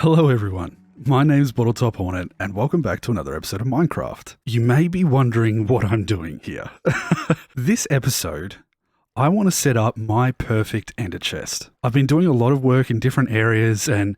Hello everyone, my name's Bottletophornet and welcome back to another episode of Minecraft. You may be wondering what I'm doing here. This episode, I want to set up my perfect ender chest. I've been doing a lot of work in different areas and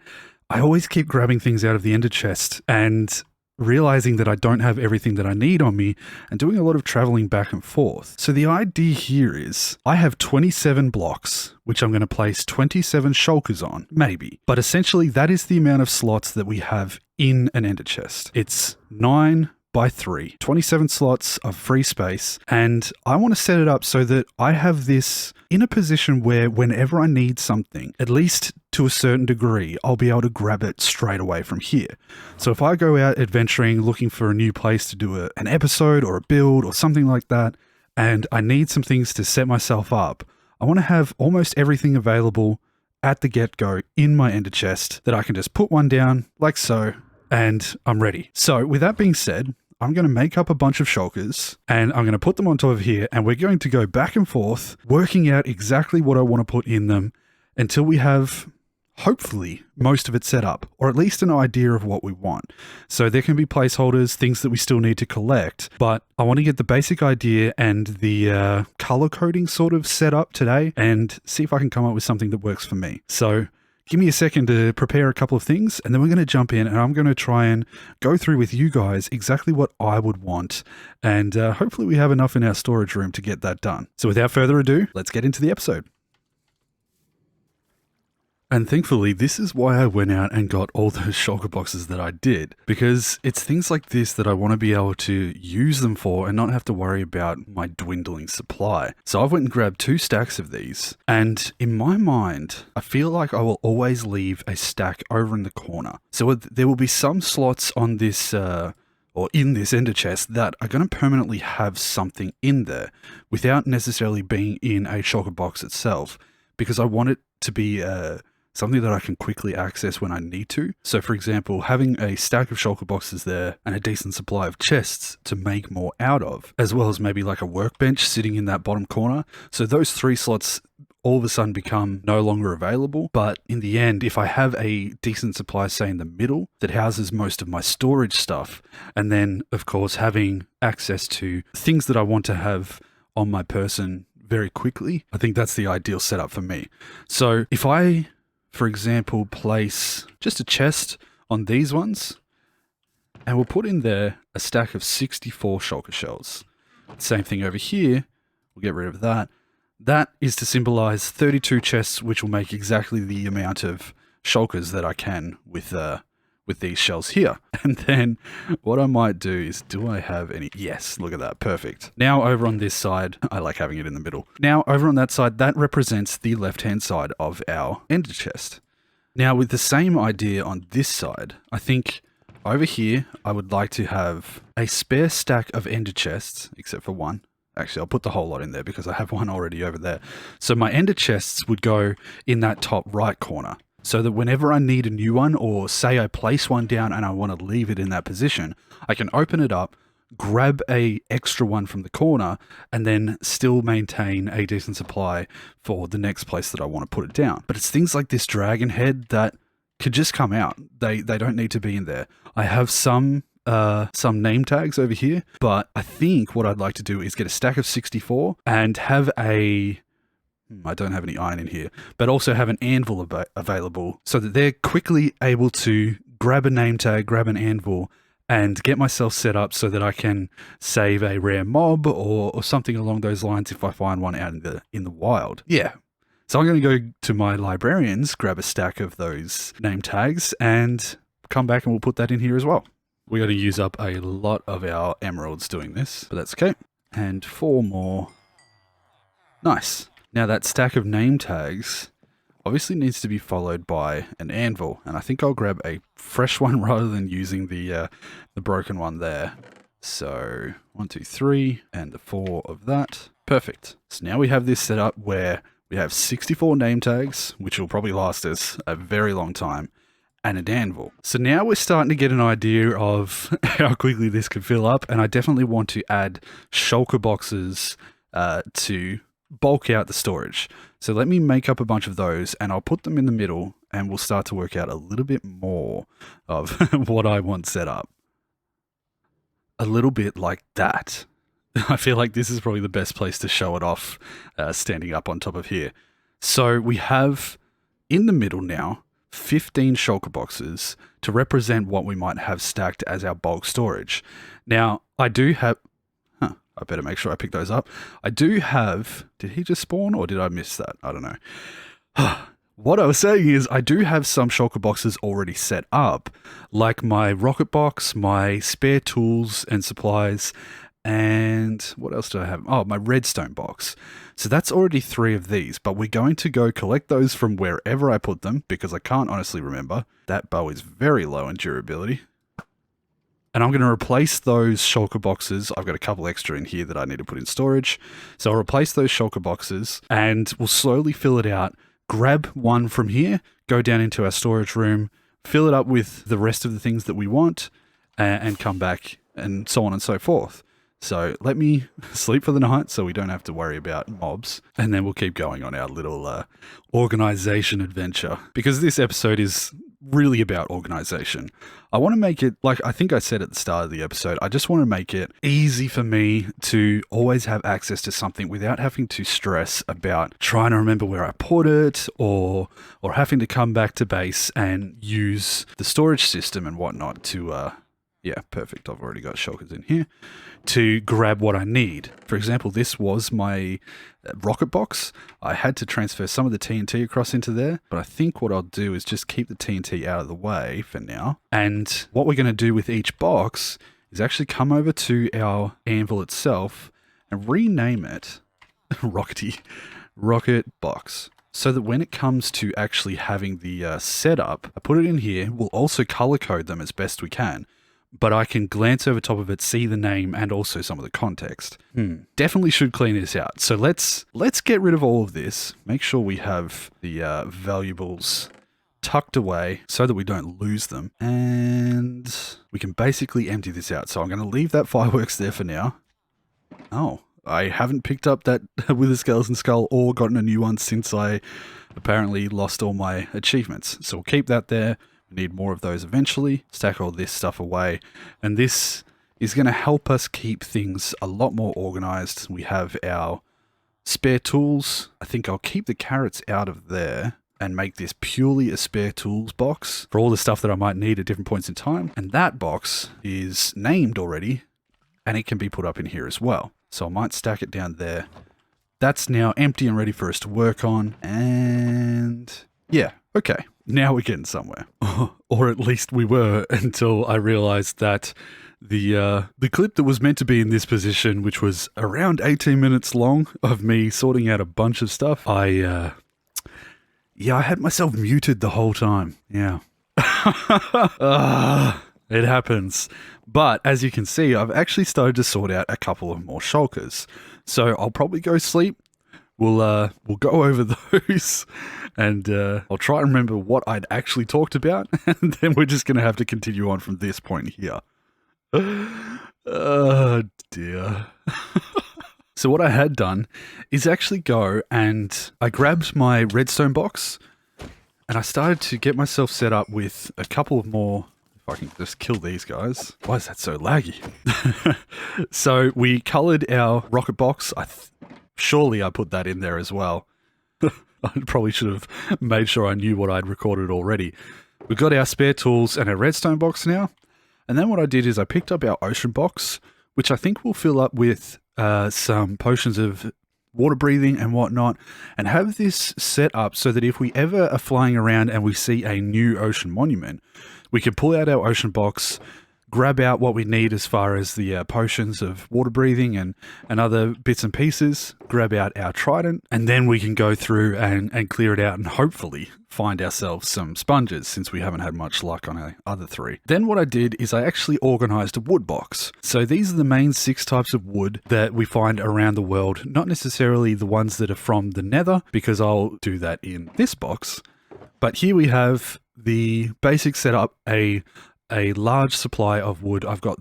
I always keep grabbing things out of the ender chest and realizing that I don't have everything that I need on me and doing a lot of traveling back and forth. So the idea here is I have 27 blocks, which I'm going to place 27 shulkers on, maybe. But essentially that is the amount of slots that we have in an ender chest. It's 9 by 3, 27 slots of free space. And I want to set it up so that I have this in a position where whenever I need something, at least to a certain degree, I'll be able to grab it straight away from here. So if I go out adventuring, looking for a new place to do an episode or a build or something like that, and I need some things to set myself up, I want to have almost everything available at the get-go in my ender chest that I can just put one down like so, and I'm ready. So with that being said, I'm going to make up a bunch of shulkers and I'm going to put them on top of here and we're going to go back and forth working out exactly what I want to put in them until we have hopefully most of it set up, or at least an idea of what we want. So there can be placeholders, things that we still need to collect, but I want to get the basic idea and the color coding sort of set up today and see if I can come up with something that works for me. So give me a second to prepare a couple of things and then we're going to jump in and I'm going to try and go through with you guys exactly what I would want. And hopefully we have enough in our storage room to get that done. So without further ado, let's get into the episode. And thankfully, this is why I went out and got all those shulker boxes that I did, because it's things like this that I want to be able to use them for and not have to worry about my dwindling supply. So I went and grabbed 2 stacks of these, and in my mind, I feel like I will always leave a stack over in the corner. So there will be some slots on this or in this ender chest that are going to permanently have something in there without necessarily being in a shulker box itself, because I want it to be something that I can quickly access when I need to. So for example, having a stack of shulker boxes there and a decent supply of chests to make more out of, as well as maybe like a workbench sitting in that bottom corner. So those 3 slots all of a sudden become no longer available. But in the end, if I have a decent supply, say in the middle, that houses most of my storage stuff, and then of course having access to things that I want to have on my person very quickly, I think that's the ideal setup for me. So if I, for example, place just a chest on these ones, and we'll put in there a stack of 64 shulker shells. Same thing over here, we'll get rid of that. That is to symbolize 32 chests, which will make exactly the amount of shulkers that I can with these shells here. And then what I might do is, do I have any? Yes, look at that. Perfect. Now over on this side, I like having it in the middle. Now over on that side, that represents the left-hand side of our ender chest. Now with the same idea on this side, I think over here, I would like to have a spare stack of ender chests, except for one. Actually, I'll put the whole lot in there because I have one already over there. So my ender chests would go in that top right corner, so that whenever I need a new one, or say I place one down and I want to leave it in that position, I can open it up, grab a extra one from the corner, and then still maintain a decent supply for the next place that I want to put it down. But it's things like this dragon head that could just come out. They don't need to be in there. I have some name tags over here, but I think what I'd like to do is get a stack of 64 and have I don't have any iron in here, but also have an anvil available so that they're quickly able to grab a name tag, grab an anvil, and get myself set up so that I can save a rare mob or something along those lines if I find one out in the wild. Yeah. So I'm going to go to my librarians, grab a stack of those name tags, and come back and we'll put that in here as well. We're going to use up a lot of our emeralds doing this, but that's okay. And 4 more. Nice. Now that stack of name tags obviously needs to be followed by an anvil, and I think I'll grab a fresh one rather than using the broken one there. So 1, 2, 3, and the 4 of that. Perfect. So now we have this set up where we have 64 name tags, which will probably last us a very long time, and an anvil. So now we're starting to get an idea of how quickly this can fill up, and I definitely want to add shulker boxes to bulk out the storage. So let me make up a bunch of those and I'll put them in the middle and we'll start to work out a little bit more of what I want set up. A little bit like that. I feel like this is probably the best place to show it off, standing up on top of here. So we have in the middle now 15 shulker boxes to represent what we might have stacked as our bulk storage. Now, I do have... I better make sure I pick those up. I do have... Did he just spawn or did I miss that? I don't know. What I was saying is I do have some shulker boxes already set up, like my rocket box, my spare tools and supplies, and what else do I have? Oh, my redstone box. So that's already 3 of these, but we're going to go collect those from wherever I put them because I can't honestly remember. That bow is very low in durability. And I'm going to replace those shulker boxes. I've got a couple extra in here that I need to put in storage. So I'll replace those shulker boxes and we'll slowly fill it out. Grab one from here, go down into our storage room, fill it up with the rest of the things that we want, and come back, and so on and so forth. So let me sleep for the night so we don't have to worry about mobs, and then we'll keep going on our little organization adventure, because this episode is really about organization. I want to make it, like I think I said at the start of the episode, I just want to make it easy for me to always have access to something without having to stress about trying to remember where I put it or having to come back to base and use the storage system and whatnot to, yeah, perfect. I've already got shulkers in here to grab what I need. For example, this was my rocket box. I had to transfer some of the TNT across into there, but I think what I'll do is just keep the TNT out of the way for now. And what we're going to do with each box is actually come over to our anvil itself and rename it Rocket Box. So that when it comes to actually having the setup, I put it in here. We'll also color code them as best we can. But I can glance over top of it, see the name, and also some of the context. Definitely should clean this out. So let's get rid of all of this. Make sure we have the valuables tucked away so that we don't lose them. And we can basically empty this out. So I'm going to leave that fireworks there for now. Oh, I haven't picked up that with a skeleton skull or gotten a new one since I apparently lost all my achievements. So we'll keep that there. We need more of those eventually. Stack all this stuff away. And this is going to help us keep things a lot more organized. We have our spare tools. I think I'll keep the carrots out of there and make this purely a spare tools box for all the stuff that I might need at different points in time. And that box is named already and it can be put up in here as well. So I might stack it down there. That's now empty and ready for us to work on. And yeah, okay. Now we're getting somewhere. Or at least we were until I realized that the clip that was meant to be in this position, which was around 18 minutes long of me sorting out a bunch of stuff, I had myself muted the whole time. Yeah. It happens. But as you can see, I've actually started to sort out a couple of more shulkers. So I'll probably go sleep. We'll go over those and I'll try and remember what I'd actually talked about, and then we're just going to have to continue on from this point here. Oh, dear. So what I had done is actually go and I grabbed my redstone box and I started to get myself set up with a couple of more. If I can just kill these guys. Why is that so laggy? So we colored our rocket box. Surely I put that in there as well. I probably should have made sure I knew what I'd recorded already. We've got our spare tools and our redstone box now. And then what I did is I picked up our ocean box, which I think will fill up with some potions of water breathing and whatnot, and have this set up so that if we ever are flying around and we see a new ocean monument, we can pull out our ocean box, grab out what we need as far as the potions of water breathing and other bits and pieces, grab out our trident, and then we can go through and clear it out and hopefully find ourselves some sponges, since we haven't had much luck on our other 3. Then what I did is I actually organized a wood box. So these are the main 6 types of wood that we find around the world, not necessarily the ones that are from the nether, because I'll do that in this box. But here we have the basic setup, a large supply of wood. I've got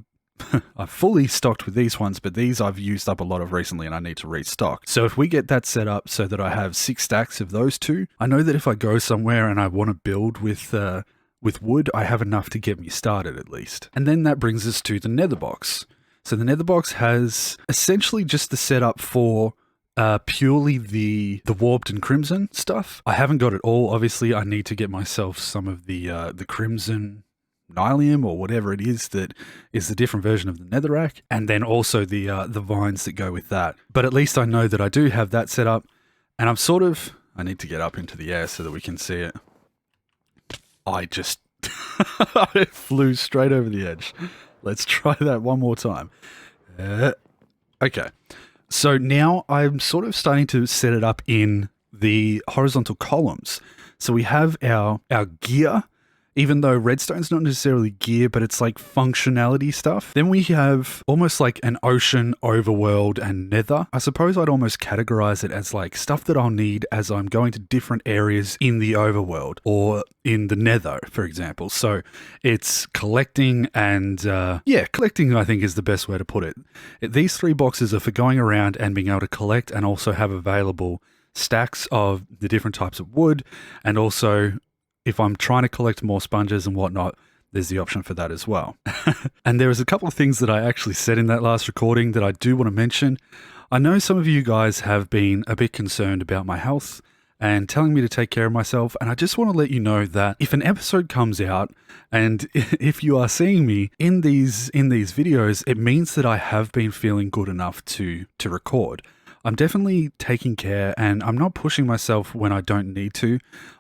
I'm fully stocked with these ones, but these I've used up a lot of recently and I need to restock. So if we get that set up so that I have 6 stacks of those two, I know that if I go somewhere and I want to build with wood, I have enough to get me started at least. And then that brings us to the nether box. So the nether box has essentially just the setup for purely the warped and crimson stuff. I haven't got it all. Obviously, I need to get myself some of the crimson nylium or whatever it is that is the different version of the netherrack, and then also the vines that go with that. But at least I know that I do have that set up, and I need to get up into the air so that we can see it. I just I flew straight over the edge. Let's try that one more time. Okay. So now I'm sort of starting to set it up in the horizontal columns. So we have our gear, even though redstone's not necessarily gear, but it's like functionality stuff. Then we have almost like an ocean, overworld, and nether. I suppose I'd almost categorize it as like stuff that I'll need as I'm going to different areas in the overworld or in the nether, for example. So it's collecting and collecting, I think, is the best way to put it. These 3 boxes are for going around and being able to collect and also have available stacks of the different types of wood, and also if I'm trying to collect more sponges and whatnot, there's the option for that as well. And there was a couple of things that I actually said in that last recording that I do want to mention. I know some of you guys have been a bit concerned about my health and telling me to take care of myself, and I just want to let you know that if an episode comes out and if you are seeing me in these videos, it means that I have been feeling good enough to record. I'm definitely taking care, and I'm not pushing myself when I don't need to.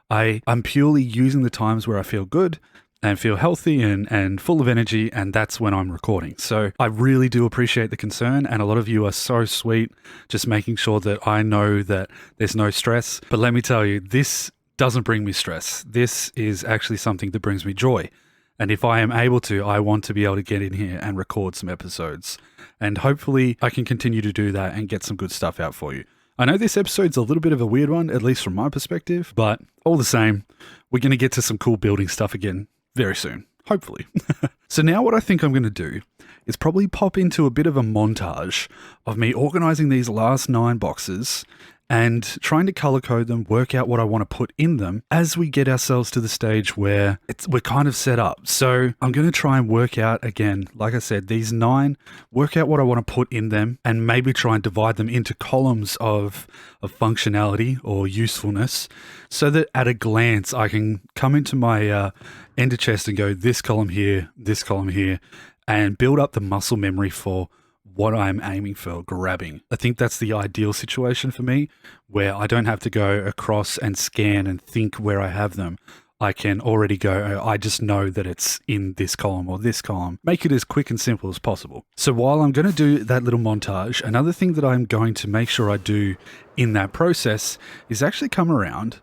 I'm purely using the times where I feel good and feel healthy and full of energy, and that's when I'm recording. So I really do appreciate the concern, and a lot of you are so sweet, just making sure that I know that there's no stress. But let me tell you, this doesn't bring me stress. This is actually something that brings me joy. And if I am able to, I want to be able to get in here and record some episodes. And hopefully I can continue to do that and get some good stuff out for you. I know this episode's a little bit of a weird one, at least from my perspective, but all the same, we're going to get to some cool building stuff again very soon, hopefully. So now what I think I'm going to do is probably pop into a bit of a montage of me organizing these last 9 boxes and trying to color code them, work out what I want to put in them as we get ourselves to the stage where we're kind of set up. So I'm going to try and work out, again, like I said, these 9, work out what I want to put in them, and maybe try and divide them into columns of functionality or usefulness, so that at a glance I can come into my Enderchest and go this column here, and build up the muscle memory for what I'm aiming for grabbing. I think that's the ideal situation for me, where I don't have to go across and scan and think where I have them. I can already go, I just know that it's in this column or this column. Make it as quick and simple as possible. So while I'm going to do that little montage, another thing that I'm going to make sure I do in that process is actually come around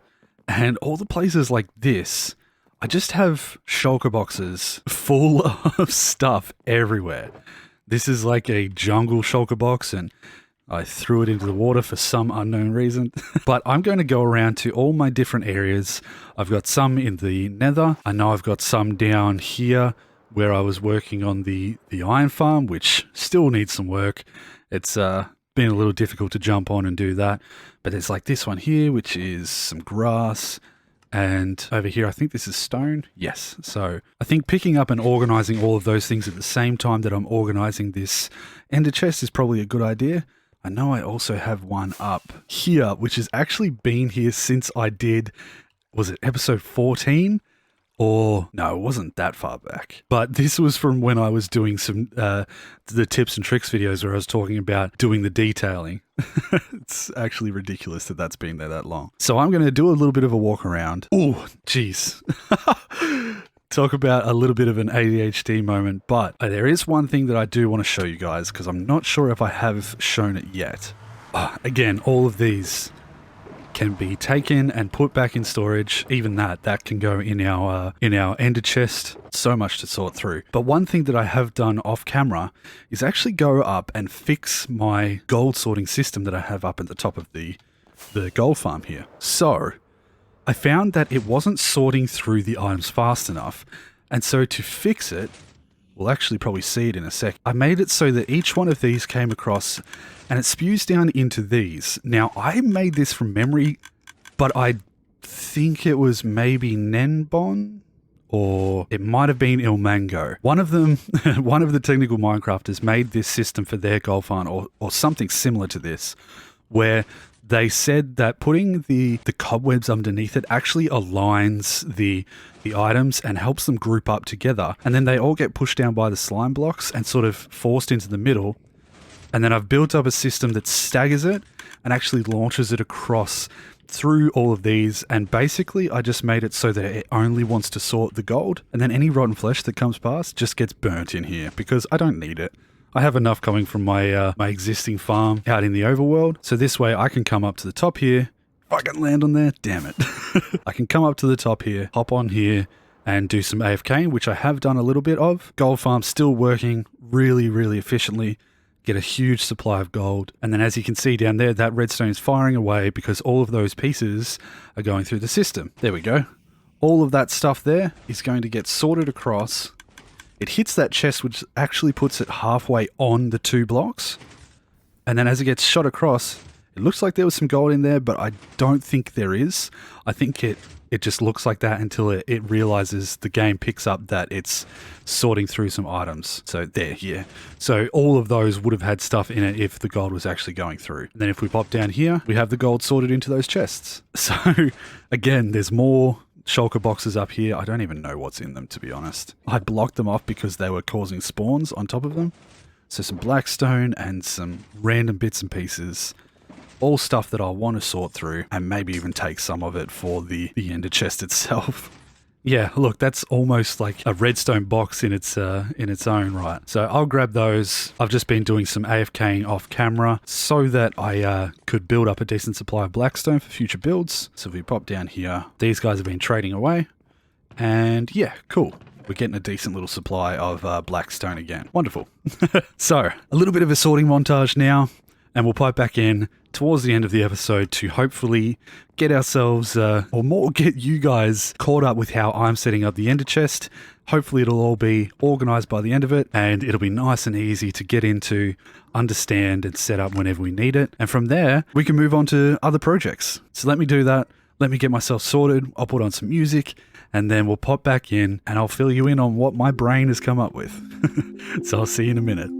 and all the places like this, I just have shulker boxes full of stuff everywhere. This is like a jungle shulker box, and I threw it into the water for some unknown reason. But I'm going to go around to all my different areas. I've got some in the nether. I know I've got some down here where I was working on the iron farm, which still needs some work. It's been a little difficult to jump on and do that. But there's like this one here, which is some grass. And over here, I think this is stone. Yes. So I think picking up and organizing all of those things at the same time that I'm organizing this ender chest is probably a good idea. I know I also have one up here, which has actually been here since I did, was it episode 14? Or no, it wasn't that far back. But this was from when I was doing some the tips and tricks videos where I was talking about doing the detailing. It's actually ridiculous that that's been there that long. So I'm going to do a little bit of a walk around. Oh, geez. Talk about a little bit of an ADHD moment. But there is one thing that I do want to show you guys, because I'm not sure if I have shown it yet. Again, all of these can be taken and put back in storage. Even that can go in our ender chest. So much to sort through. But one thing that I have done off camera is actually go up and fix my gold sorting system that I have up at the top of the gold farm here. So I found that it wasn't sorting through the items fast enough, and so to fix it, we'll actually probably see it in a sec. I made it so that each one of these came across and it spews down into these. Now, I made this from memory, but I think it was maybe Nenbon, or it might have been Ilmango. One of them, one of the technical Minecrafters made this system for their gold farm, or something similar to this, where they said that putting the cobwebs underneath it actually aligns the items and helps them group up together. And then they all get pushed down by the slime blocks and sort of forced into the middle. And then I've built up a system that staggers it and actually launches it across through all of these. And basically I just made it so that it only wants to sort the gold. And then any rotten flesh that comes past just gets burnt in here because I don't need it. I have enough coming from my my existing farm out in the overworld. So this way I can come up to the top here. If I can land on there, damn it. I can come up to the top here, hop on here and do some AFK, which I have done a little bit of. Gold farm still working really, really efficiently. Get a huge supply of gold. And then as you can see down there, that redstone is firing away because all of those pieces are going through the system. There we go. All of that stuff there is going to get sorted across. It hits that chest, which actually puts it halfway on the 2 blocks. And then as it gets shot across, it looks like there was some gold in there, but I don't think there is. I think it just looks like that until it realizes, the game picks up that it's sorting through some items. So there, yeah. So all of those would have had stuff in it if the gold was actually going through. And then if we pop down here, we have the gold sorted into those chests. So again, there's more shulker boxes up here. I don't even know what's in them, to be honest. I blocked them off because they were causing spawns on top of them. So some blackstone and some random bits and pieces. All stuff that I'll want to sort through and maybe even take some of it for the Enderchest itself. Yeah, look, that's almost like a redstone box in its own right. So I'll grab those. I've just been doing some AFKing off camera so that I could build up a decent supply of blackstone for future builds. So if we pop down here, these guys have been trading away. And yeah, cool. We're getting a decent little supply of blackstone again. Wonderful. So a little bit of a sorting montage now. And we'll pipe back in towards the end of the episode to hopefully get ourselves, or more get you guys caught up with how I'm setting up the Enderchest. Hopefully it'll all be organized by the end of it, and it'll be nice and easy to get into, understand, and set up whenever we need it. And from there, we can move on to other projects. So let me do that. Let me get myself sorted. I'll put on some music, and then we'll pop back in, and I'll fill you in on what my brain has come up with. So I'll see you in a minute.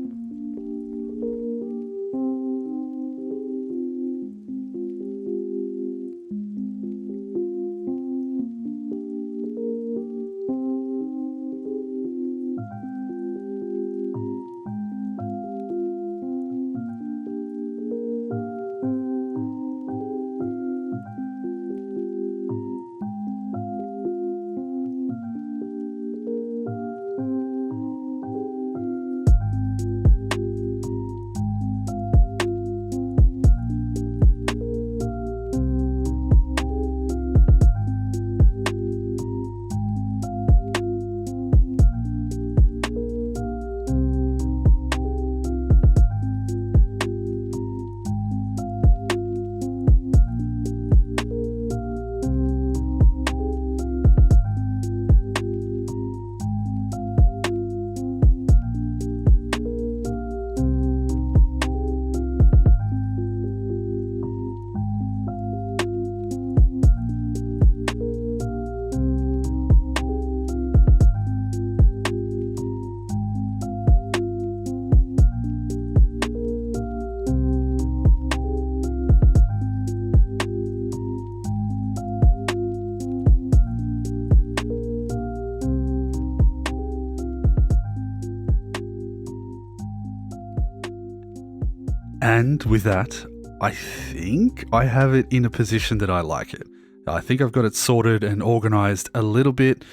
And with that, I think I have it in a position that I like it. I think I've got it sorted and organized a little bit,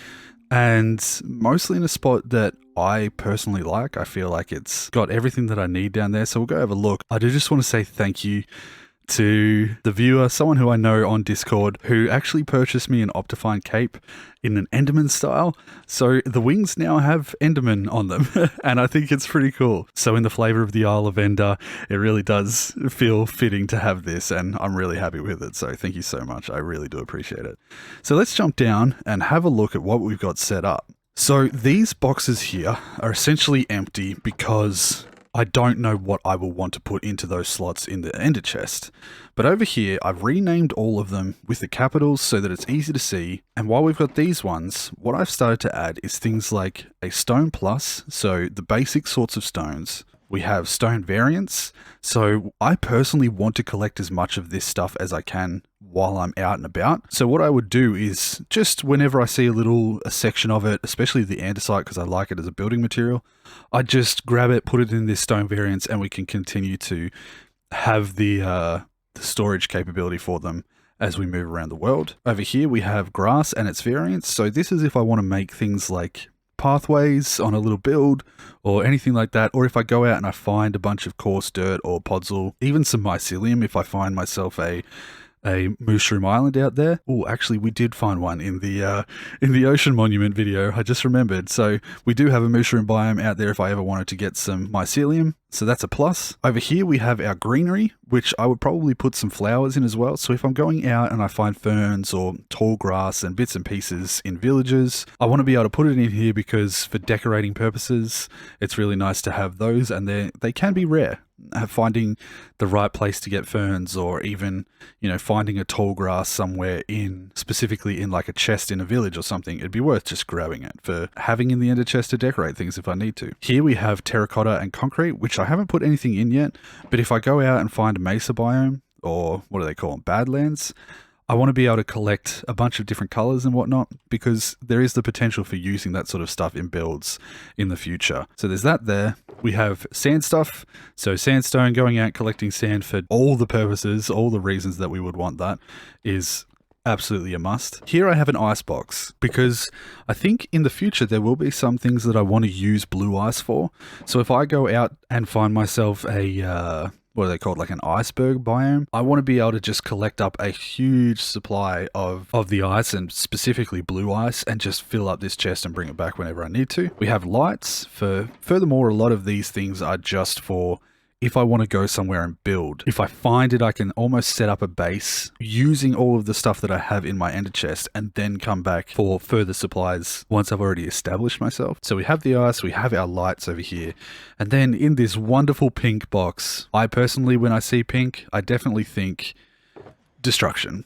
and mostly in a spot that I personally like. I feel like it's got everything that I need down there. So we'll go have a look. I do just want to say thank you to the viewer, someone who I know on Discord, who actually purchased me an Optifine cape in an Enderman style. So the wings now have Enderman on them, and I think it's pretty cool. So in the flavor of the Isle of Ender, it really does feel fitting to have this, and I'm really happy with it. So thank you so much. I really do appreciate it. So let's jump down and have a look at what we've got set up. So these boxes here are essentially empty because I don't know what I will want to put into those slots in the ender chest. But over here, I've renamed all of them with the capitals so that it's easy to see. And while we've got these ones, what I've started to add is things like a stone plus, so the basic sorts of stones. We have stone variants, so I personally want to collect as much of this stuff as I can while I'm out and about. So what I would do is just whenever I see a section of it, especially the andesite because I like it as a building material, I just grab it, put it in this stone variants, and we can continue to have the storage capability for them as we move around the world. Over here we have grass and its variants. So this is if I want to make things like pathways on a little build or anything like that, or if I go out and I find a bunch of coarse dirt or podzol, even some mycelium if I find myself a mushroom island out there. Oh, actually we did find one in the ocean monument video, I just remembered. So we do have a mushroom biome out there if I ever wanted to get some mycelium. So that's a plus. Over here we have our greenery, which I would probably put some flowers in as well. So if I'm going out and I find ferns or tall grass and bits and pieces in villages, I want to be able to put it in here because for decorating purposes, it's really nice to have those, and they can be rare. Finding the right place to get ferns, or even, you know, finding a tall grass somewhere specifically in like a chest in a village or something, it'd be worth just grabbing it for having in the ender chest to decorate things if I need to. Here we have terracotta and concrete, which I haven't put anything in yet, but if I go out and find a mesa biome, or what do they call them, badlands, I want to be able to collect a bunch of different colors and whatnot, because there is the potential for using that sort of stuff in builds in the future. So there's that there. We have sand stuff. So sandstone, going out collecting sand for all the purposes, all the reasons that we would want that is absolutely a must. Here I have an ice box because I think in the future there will be some things that I want to use blue ice for. So if I go out and find myself what are they called, like an iceberg biome, I want to be able to just collect up a huge supply of the ice, and specifically blue ice, and just fill up this chest and bring it back whenever I need to. We have lights. Furthermore, a lot of these things are just for if I want to go somewhere and build. If I find it, I can almost set up a base using all of the stuff that I have in my ender chest and then come back for further supplies once I've already established myself. So we have the ice, we have our lights over here. And then in this wonderful pink box, I personally, when I see pink, I definitely think destruction.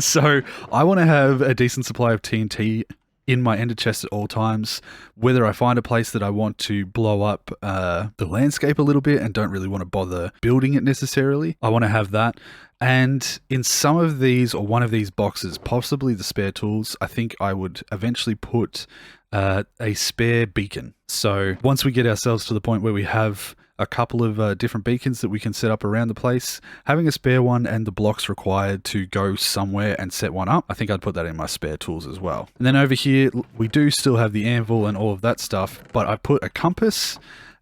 So I want to have a decent supply of TNT in my ender chest at all times. Whether I find a place that I want to blow up the landscape a little bit and don't really want to bother building it necessarily, I want to have that. And in some of these, or one of these boxes, possibly the spare tools, I think I would eventually put a spare beacon. So once we get ourselves to the point where we have a couple of different beacons that we can set up around the place, having a spare one and the blocks required to go somewhere and set one up, I think I'd put that in my spare tools as well. And then over here, we do still have the anvil and all of that stuff, but I put a compass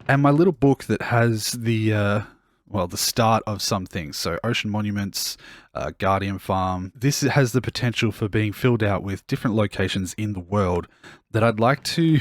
and my little book that has the start of some things. So ocean monuments, Guardian Farm. This has the potential for being filled out with different locations in the world that I'd like to,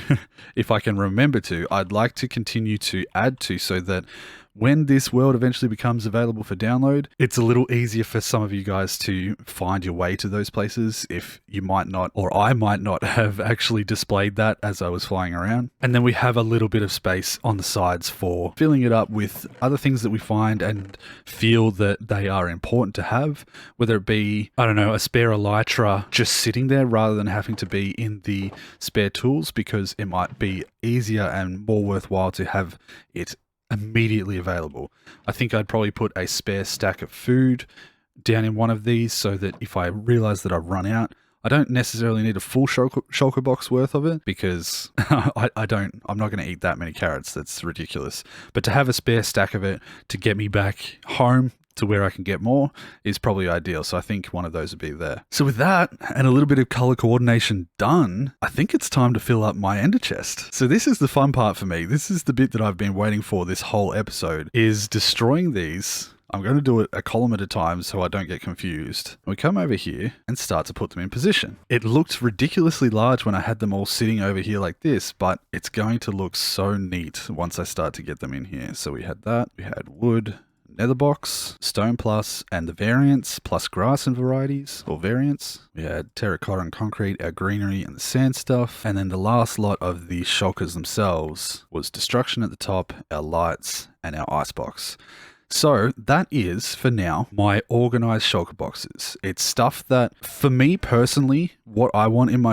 if I can remember to, I'd like to continue to add to, so that when this world eventually becomes available for download, it's a little easier for some of you guys to find your way to those places if you might not, or I might not have actually displayed that as I was flying around. And then we have a little bit of space on the sides for filling it up with other things that we find and feel that they are important to have, whether it be, I don't know, a spare elytra just sitting there rather than having to be in the spare tools, because it might be easier and more worthwhile to have it immediately available. I think I'd probably put a spare stack of food down in one of these, so that if I realize that I've run out, I don't necessarily need a full shulker box worth of it, because I'm not going to eat that many carrots. That's ridiculous. But to have a spare stack of it to get me back home to where I can get more is probably ideal. So I think one of those would be there. So with that and a little bit of color coordination done, I think it's time to fill up my ender chest. So this is the fun part for me. This is the bit that I've been waiting for this whole episode, is destroying these. I'm going to do it a column at a time so I don't get confused. We come over here and start to put them in position. It looked ridiculously large when I had them all sitting over here like this, but it's going to look so neat once I start to get them in here. So we had that, we had wood, nether box, stone plus, and the variants, plus grass and varieties, or variants. We had terracotta and concrete, our greenery and the sand stuff. And then the last lot of the shulkers themselves was destruction at the top, our lights, and our icebox. So that is, for now, my organized shulker boxes. It's stuff that, for me personally, what I want in my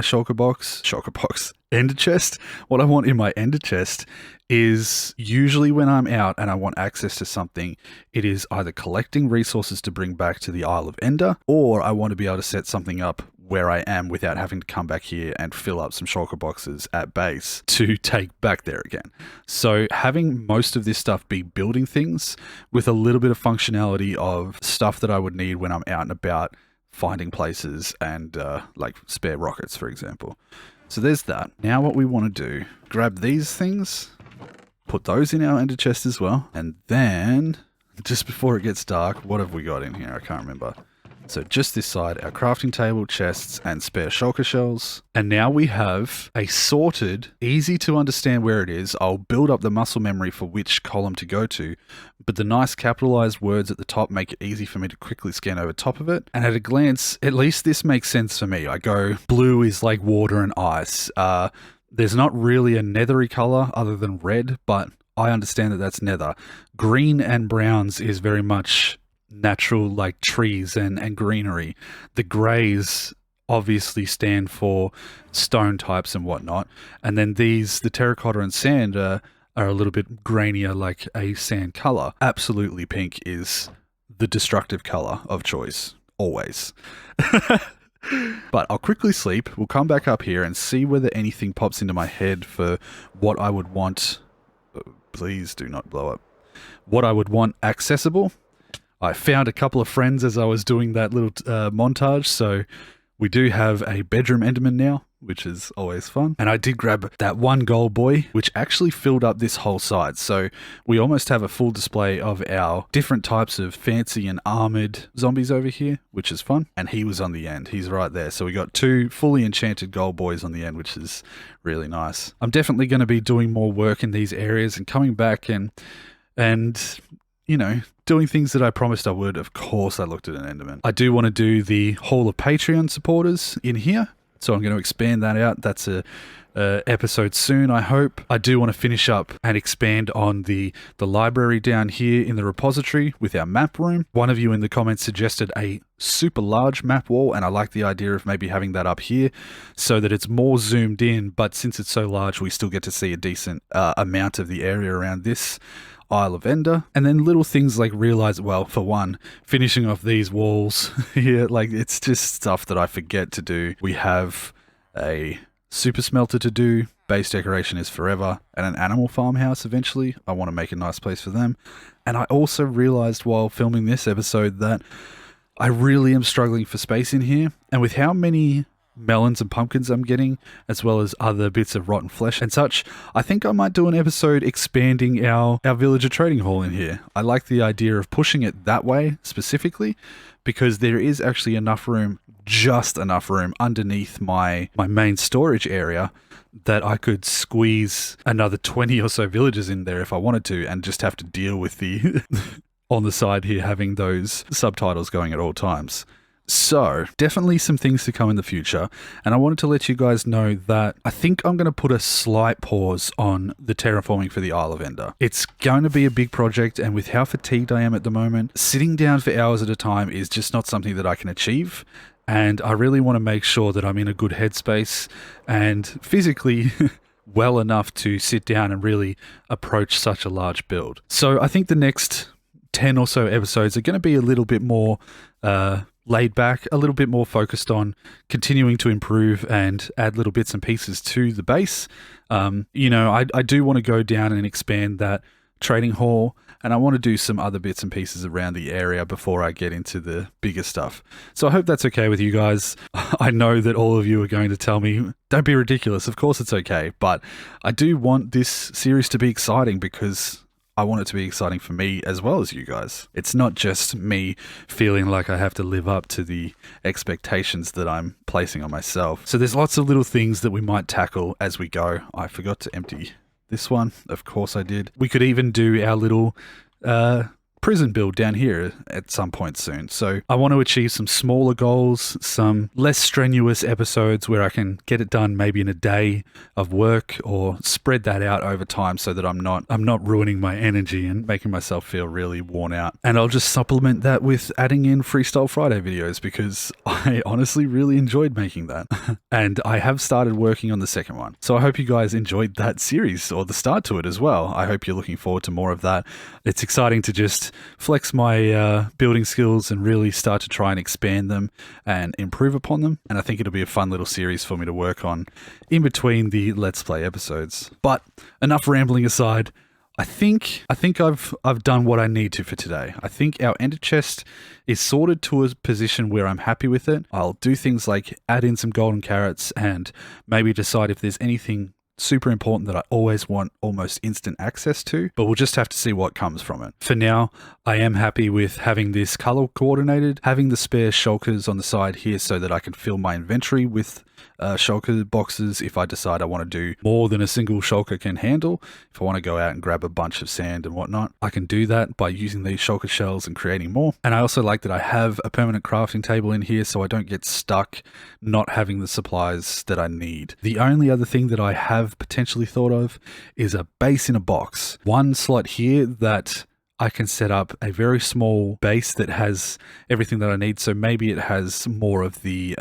Enderchest, what I want in my Enderchest is usually when I'm out and I want access to something, it is either collecting resources to bring back to the Isle of Ender, or I want to be able to set something up where I am without having to come back here and fill up some shulker boxes at base to take back there again. So having most of this stuff be building things with a little bit of functionality of stuff that I would need when I'm out and about finding places and like spare rockets, for example. So there's that. Now what we want to do, grab these things, put those in our ender chest as well, and then just before it gets dark, what have we got in here? I can't remember. So just this side, our crafting table, chests, and spare shulker shells. And now we have a sorted, easy to understand where it is. I'll build up the muscle memory for which column to go to, but the nice capitalized words at the top make it easy for me to quickly scan over top of it. And at a glance, at least this makes sense for me. I go, blue is like water and ice. There's not really a nethery color other than red, but I understand that that's nether. Green and browns is very much natural, like trees and greenery. The greys obviously stand for stone types and whatnot, and then the terracotta and sand are a little bit grainier, like a sand color. Absolutely pink is the destructive color of choice, always. But I'll quickly sleep, we'll come back up here and see whether anything pops into my head for what I would want. Please do not blow up. What I would want accessible. I found a couple of friends as I was doing that little montage, so we do have a bedroom enderman now, which is always fun. And I did grab that one gold boy, which actually filled up this whole side. So we almost have a full display of our different types of fancy and armored zombies over here, which is fun. And he was on the end. He's right there. So we got 2 fully enchanted gold boys on the end, which is really nice. I'm definitely going to be doing more work in these areas and coming back and you know, doing things that I promised I would. Of course, I looked at an Enderman. I do want to do the Hall of Patreon supporters in here, so I'm going to expand that out. That's a episode soon, I hope. I do want to finish up and expand on the library down here in the repository with our map room. One of you in the comments suggested a super large map wall, and I like the idea of maybe having that up here so that it's more zoomed in, but since it's so large, we still get to see a decent amount of the area around this Isle of Ender. And then little things like for one, finishing off these walls here, like it's just stuff that I forget to do. We have a super smelter to do, base decoration is forever, and an animal farmhouse eventually. I want to make a nice place for them. And I also realized while filming this episode that I really am struggling for space in here, and with how many melons and pumpkins I'm getting, as well as other bits of rotten flesh and such, I think I might do an episode expanding our villager trading hall in here. I like the idea of pushing it that way specifically, because there is actually enough room, just enough room underneath my main storage area that I could squeeze another 20 or so villagers in there if I wanted to, and just have to deal with the on the side here having those subtitles going at all times. So, definitely some things to come in the future, and I wanted to let you guys know that I think I'm going to put a slight pause on the terraforming for the Isle of Ender. It's going to be a big project, and with how fatigued I am at the moment, sitting down for hours at a time is just not something that I can achieve, and I really want to make sure that I'm in a good headspace and physically well enough to sit down and really approach such a large build. So I think the next 10 or so episodes are going to be a little bit more laid back, a little bit more focused on continuing to improve and add little bits and pieces to the base. You know, I do want to go down and expand that trading hall, and I want to do some other bits and pieces around the area before I get into the bigger stuff. So I hope that's okay with you guys. I know that all of you are going to tell me, don't be ridiculous. Of course it's okay. But I do want this series to be exciting because I want it to be exciting for me as well as you guys. It's not just me feeling like I have to live up to the expectations that I'm placing on myself. So there's lots of little things that we might tackle as we go. I forgot to empty this one. Of course I did. We could even do our little prison build down here at some point soon. So I want to achieve some smaller goals, some less strenuous episodes where I can get it done maybe in a day of work, or spread that out over time so that I'm not ruining my energy and making myself feel really worn out. And I'll just supplement that with adding in Freestyle Friday videos, because I honestly really enjoyed making that. And I have started working on the second one. So I hope you guys enjoyed that series, or the start to it as well. I hope you're looking forward to more of that. It's exciting to just flex my building skills and really start to try and expand them and improve upon them. And I think it'll be a fun little series for me to work on in between the Let's Play episodes. But enough rambling aside, I think I've done what I need to for today. I think our Enderchest is sorted to a position where I'm happy with it. I'll do things like add in some golden carrots and maybe decide if there's anything super important that I always want almost instant access to, but we'll just have to see what comes from it. For now, I am happy with having this color coordinated, having the spare shulkers on the side here so that I can fill my inventory with shulker boxes if I decide I want to do more than a single shulker can handle. If I want to go out and grab a bunch of sand and whatnot, I can do that by using these shulker shells and creating more. And I also like that I have a permanent crafting table in here so I don't get stuck not having the supplies that I need. The only other thing that I have potentially thought of is a base in a box. One slot here that I can set up a very small base that has everything that I need. So maybe it has more of the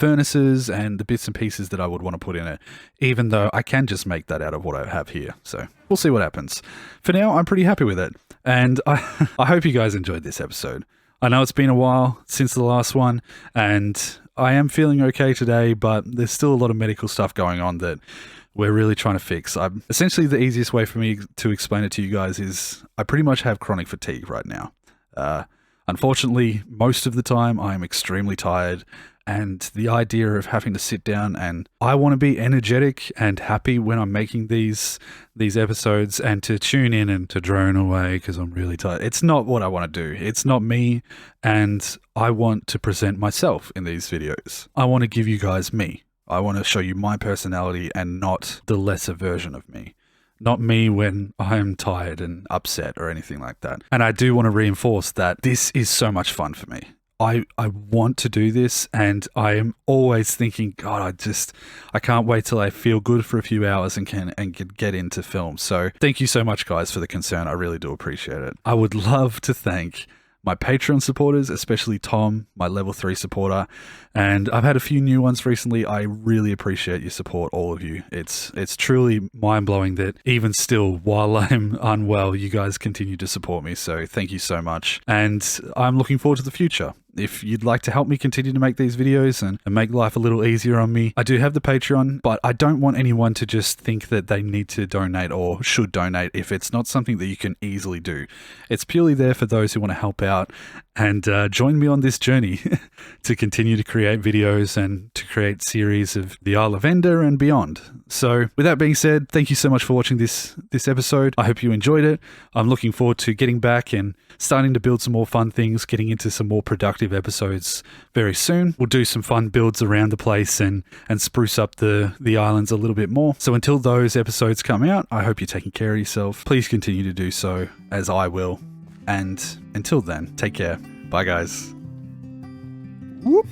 furnaces and the bits and pieces that I would want to put in it, even though I can just make that out of what I have here. So we'll see what happens. For now, I'm pretty happy with it. And I hope you guys enjoyed this episode. I know it's been a while since the last one, and I am feeling okay today, but there's still a lot of medical stuff going on that we're really trying to fix. Essentially, the easiest way for me to explain it to you guys is I pretty much have chronic fatigue right now. Unfortunately, most of the time I'm extremely tired, and the idea of having to sit down and I want to be energetic and happy when I'm making these episodes, and to tune in and to drone away because I'm really tired. It's not what I want to do. It's not me, and I want to present myself in these videos. I want to give you guys me. I want to show you my personality and not the lesser version of me. Not me when I'm tired and upset or anything like that. And I do want to reinforce that this is so much fun for me. I want to do this, and I am always thinking, God, I can't wait till I feel good for a few hours and can get into film. So thank you so much, guys, for the concern. I really do appreciate it. I would love to thank my Patreon supporters, especially Tom, my level 3 supporter, and I've had a few new ones recently. I really appreciate your support, all of you. It's truly mind-blowing that even still, while I'm unwell, you guys continue to support me, so thank you so much. And I'm looking forward to the future. If you'd like to help me continue to make these videos and make life a little easier on me, I do have the Patreon, but I don't want anyone to just think that they need to donate or should donate if it's not something that you can easily do. It's purely there for those who want to help out and join me on this journey to continue to create videos and to create series of the Isle of Ender and beyond. So with that being said, thank you so much for watching this episode. I hope you enjoyed it. I'm looking forward to getting back and starting to build some more fun things, getting into some more productive episodes very soon. We'll do some fun builds around the place and spruce up the islands a little bit more. So until those episodes come out, I hope you're taking care of yourself. Please continue to do so, as I will. And until then, take care. Bye, guys. Whoop.